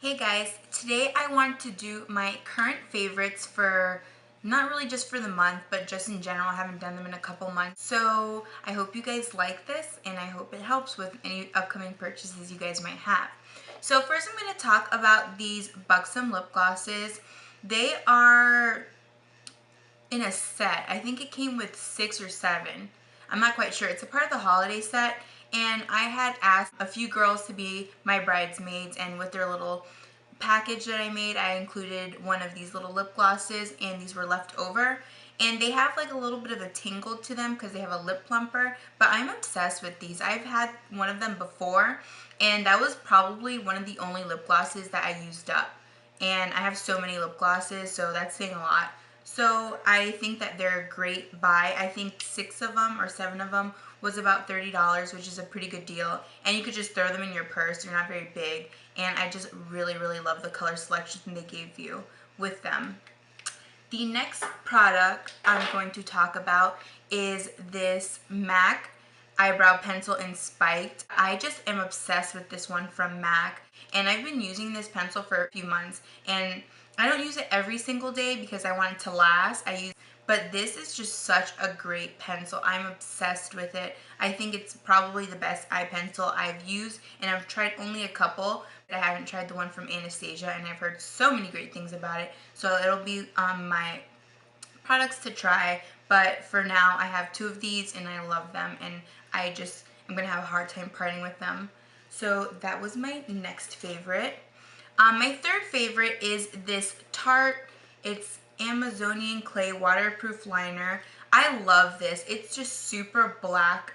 Hey guys, today I want to do my current favorites for not really just for the month, but just in general. I haven't done them in a couple months. So I hope you guys like this and I hope it helps with any upcoming purchases you guys might have. So first I'm going to talk about these Buxom lip glosses. They are in a set. I think it came with 6 or 7. I'm not quite sure. It's a part of the holiday set, and I had asked a few girls to be my bridesmaids, and with their little package that I made, I included one of these little lip glosses, and these were left over. And they have like a little bit of a tingle to them because they have a lip plumper, but I'm obsessed with these. I've had one of them before, and that was probably one of the only lip glosses that I used up. And I have so many lip glosses, so that's saying a lot. So I think that they're a great buy. I think 6 of them or 7 of them was about $30, which is a pretty good deal. And you could just throw them in your purse. They're not very big. And I just really, really love the color selection they gave you with them. The next product I'm going to talk about is this MAC eyebrow pencil in Spiked. I just am obsessed with this one from MAC, and I've been using this pencil for a few months, and I don't use it every single day because I want it to last. But this is just such a great pencil. I'm obsessed with it. I think it's probably the best eye pencil I've used, and I've tried only a couple. I haven't tried the one from Anastasia, and I've heard so many great things about it. So it'll be my products to try, but for now I have 2 of these and I love them, and I'm gonna have a hard time parting with them. So that was my next favorite. My third favorite is this Tarte. It's Amazonian Clay Waterproof Liner. I love this. It's just super black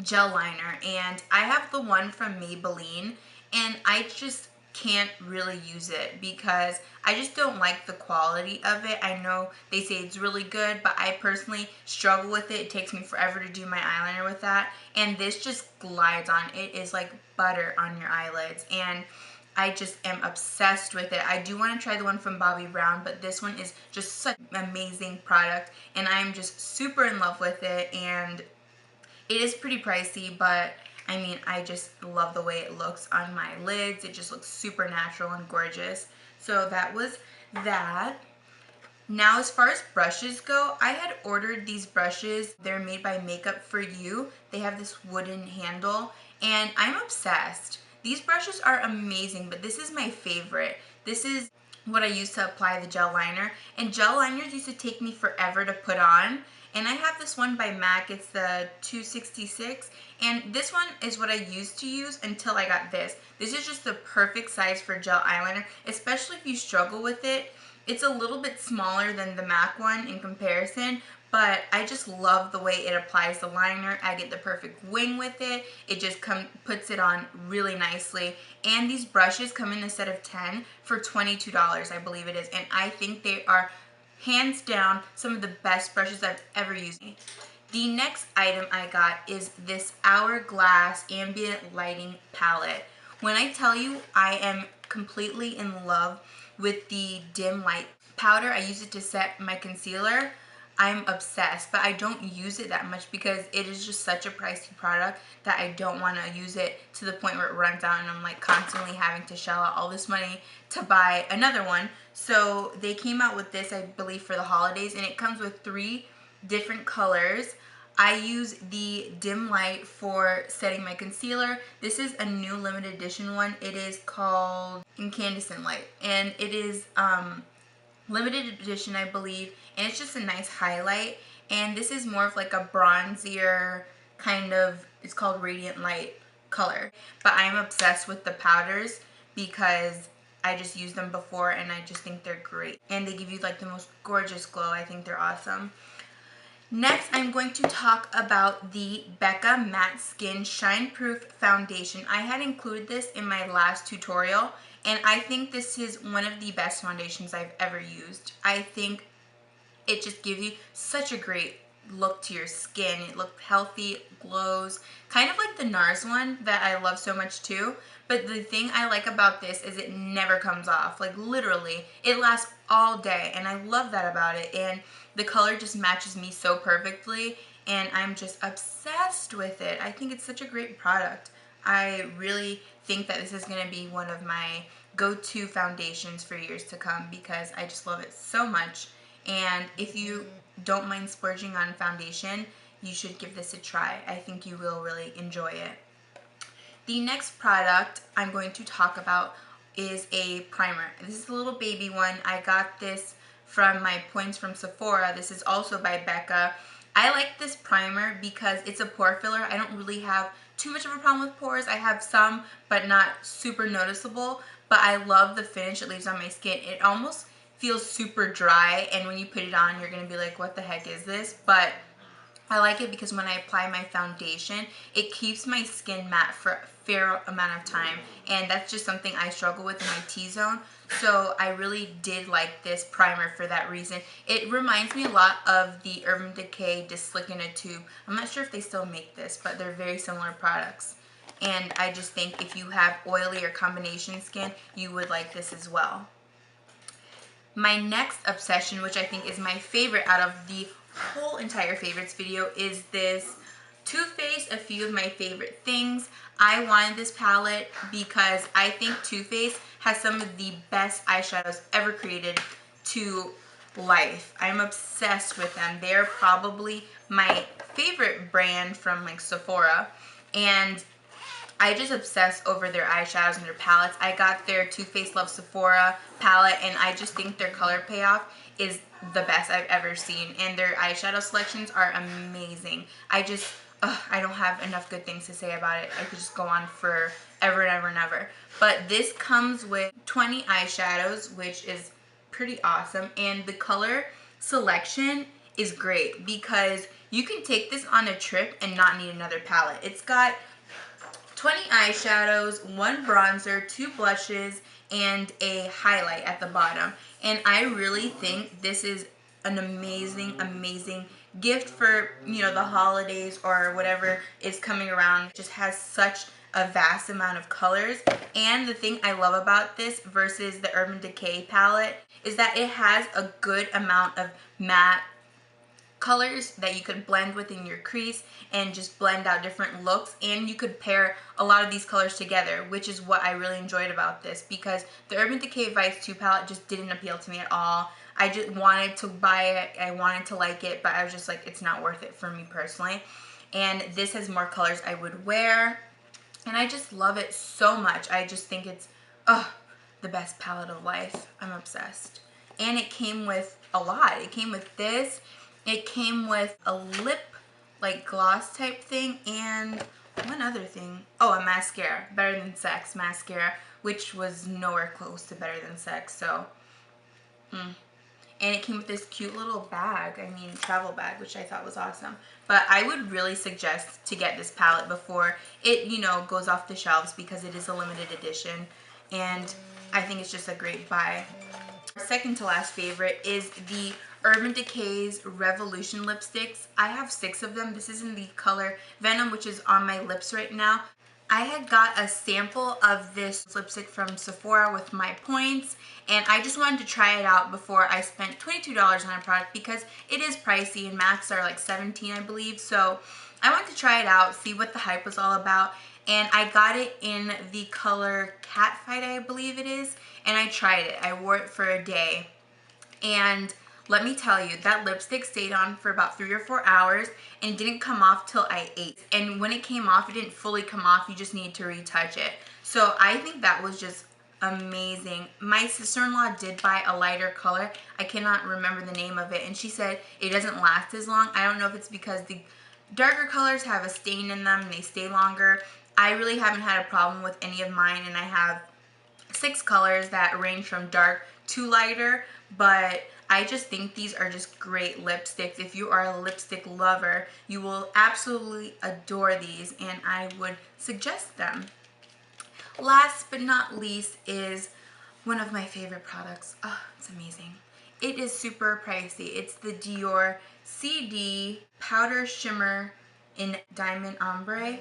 gel liner, and I have the one from Maybelline, and I just can't really use it because I just don't like the quality of it. I know they say it's really good, but I personally struggle with it. It takes me forever to do my eyeliner with that, and this just glides on. It is like butter on your eyelids, and I just am obsessed with it. I do want to try the one from Bobbi Brown, but this one is just such an amazing product, and I'm just super in love with it. And it is pretty pricey, but I mean, I just love the way it looks on my lids. It just looks super natural and gorgeous. So that was that. Now, as far as brushes go, I had ordered these brushes. They're made by Makeup For You. They have this wooden handle, and I'm obsessed. These brushes are amazing, but this is my favorite. This is what I use to apply the gel liner, and gel liners used to take me forever to put on. And I have this one by MAC. It's the 266, and this one is what I used to use until I got this. This is just the perfect size for gel eyeliner, especially if you struggle with it. It's a little bit smaller than the MAC one in comparison, but I just love the way it applies the liner. I get the perfect wing with it. It just puts it on really nicely. And these brushes come in a set of 10 for $22, I believe it is. And I think they are hands down some of the best brushes I've ever used. The next item I got is this Hourglass Ambient Lighting Palette. When I tell you I am completely in love with the dim light powder, I use it to set my concealer. I'm obsessed, but I don't use it that much because it is just such a pricey product that I don't want to use it to the point where it runs out and I'm like constantly having to shell out all this money to buy another one. So they came out with this, I believe, for the holidays, and it comes with 3 different colors. I use the dim light for setting my concealer. This is a new limited edition one. It is called Incandescent Light, and it is limited edition, I believe, and it's just a nice highlight. And this is more of like a bronzier kind of, it's called Radiant Light color. But I'm obsessed with the powders because I just used them before and I just think they're great. And they give you like the most gorgeous glow. I think they're awesome. Next, I'm going to talk about the Becca Matte Skin Shine Proof Foundation. I had included this in my last tutorial, and I think this is one of the best foundations I've ever used. I think it just gives you such a great look to your skin. It looks healthy, glows, kind of like the NARS one that I love so much too. But the thing I like about this is it never comes off. Like literally, it lasts all day, and I love that about it. And the color just matches me so perfectly, and I'm just obsessed with it. I think it's such a great product. I really think that this is going to be one of my go-to foundations for years to come because I just love it so much. And if you don't mind splurging on foundation, you should give this a try. I think you will really enjoy it. The next product I'm going to talk about is a primer. This is a little baby one. I got this from my points from Sephora. This is also by Becca. I like this primer because it's a pore filler. I don't really have too much of a problem with pores. I have some, but not super noticeable. But I love the finish it leaves on my skin. It almost feels super dry, and when you put it on, you're going to be like, what the heck is this? But I like it because when I apply my foundation, it keeps my skin matte for a fair amount of time, and that's just something I struggle with in my T-zone. So I really did like this primer for that reason. It reminds me a lot of the Urban Decay Slick in a Tube. I'm not sure if they still make this, but they're very similar products. And I just think if you have oily or combination skin, you would like this as well. My next obsession, which I think is my favorite out of the whole entire favorites video, is this Too Faced A Few of My Favorite Things. I wanted this palette because I think Too Faced has some of the best eyeshadows ever created to life. I'm obsessed with them. They're probably my favorite brand from like Sephora, and I just obsess over their eyeshadows and their palettes. I got their Too Faced Love Sephora palette, and I just think their color payoff is the best I've ever seen. And their eyeshadow selections are amazing. I don't have enough good things to say about it. I could just go on forever and ever and ever. But this comes with 20 eyeshadows, which is pretty awesome. And the color selection is great because you can take this on a trip and not need another palette. It's got 20 eyeshadows, 1 bronzer, 2 blushes, and a highlight at the bottom. And I really think this is an amazing, amazing gift for, you know, the holidays or whatever is coming around. It just has such a vast amount of colors. And the thing I love about this versus the Urban Decay palette is that it has a good amount of matte colors that you could blend within your crease and just blend out different looks, and you could pair a lot of these colors together, which is what I really enjoyed about this, because the Urban Decay Vice 2 palette just didn't appeal to me at all. I just wanted to buy it, I wanted to like it, but I was just like, it's not worth it for me personally. And this has more colors I would wear, and I just love it so much. I just think it's the best palette of life. I'm obsessed. And it came with a lot. It came with this. It came with a lip, like gloss type thing, and one other thing. Oh, a mascara. Better Than Sex mascara, which was nowhere close to Better Than Sex, so. And it came with this cute little bag, travel bag, which I thought was awesome. But I would really suggest to get this palette before it, you know, goes off the shelves, because it is a limited edition, and I think it's just a great buy. Second to last favorite is the Urban Decay's Revolution lipsticks. I have 6 of them. This is in the color Venom, which is on my lips right now. I had got a sample of this lipstick from Sephora with my points, and I just wanted to try it out before I spent $22 on a product, because it is pricey and max are like $17, I believe. So I wanted to try it out, see what the hype was all about, and I got it in the color Catfight, I believe it is, and I tried it. I wore it for a day, and let me tell you, that lipstick stayed on for about 3 or 4 hours and didn't come off till I ate. And when it came off, it didn't fully come off. You just need to retouch it. So I think that was just amazing. My sister-in-law did buy a lighter color. I cannot remember the name of it. And she said it doesn't last as long. I don't know if it's because the darker colors have a stain in them and they stay longer. I really haven't had a problem with any of mine, and I have 6 colors that range from dark to lighter, but I just think these are just great lipsticks. If you are a lipstick lover, you will absolutely adore these, and I would suggest them. Last but not least is one of my favorite products. Oh, it's amazing. It is super pricey. It's the Dior CD Powder Shimmer in Diamond Ambre.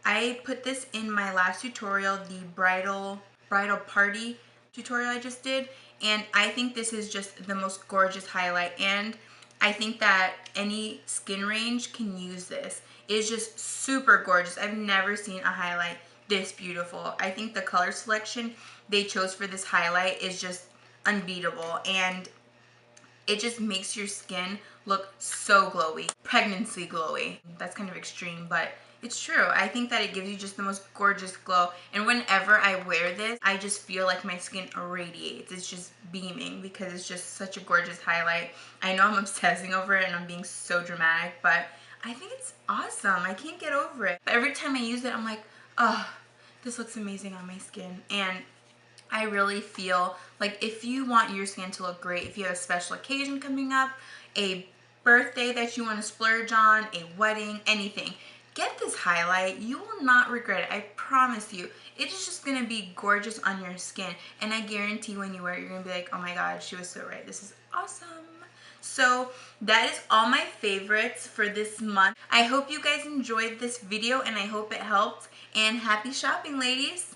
I put this in my last tutorial, the bridal party tutorial I just did, and I think this is just the most gorgeous highlight, and I think that any skin range can use this. It is just super gorgeous. I've never seen a highlight this beautiful. I think the color selection they chose for this highlight is just unbeatable, and it just makes your skin look so glowy. Pregnancy glowy. That's kind of extreme, but it's true. I think that it gives you just the most gorgeous glow. And whenever I wear this, I just feel like my skin irradiates. It's just beaming because it's just such a gorgeous highlight. I know I'm obsessing over it and I'm being so dramatic, but I think it's awesome. I can't get over it. But every time I use it, I'm like, oh, this looks amazing on my skin. And I really feel like if you want your skin to look great, if you have a special occasion coming up, a birthday that you want to splurge on, a wedding, anything, get this highlight. You will not regret it. I promise you. It is just going to be gorgeous on your skin. And I guarantee when you wear it, you're going to be like, oh my god, she was so right. This is awesome. So that is all my favorites for this month. I hope you guys enjoyed this video and I hope it helped. And happy shopping, ladies.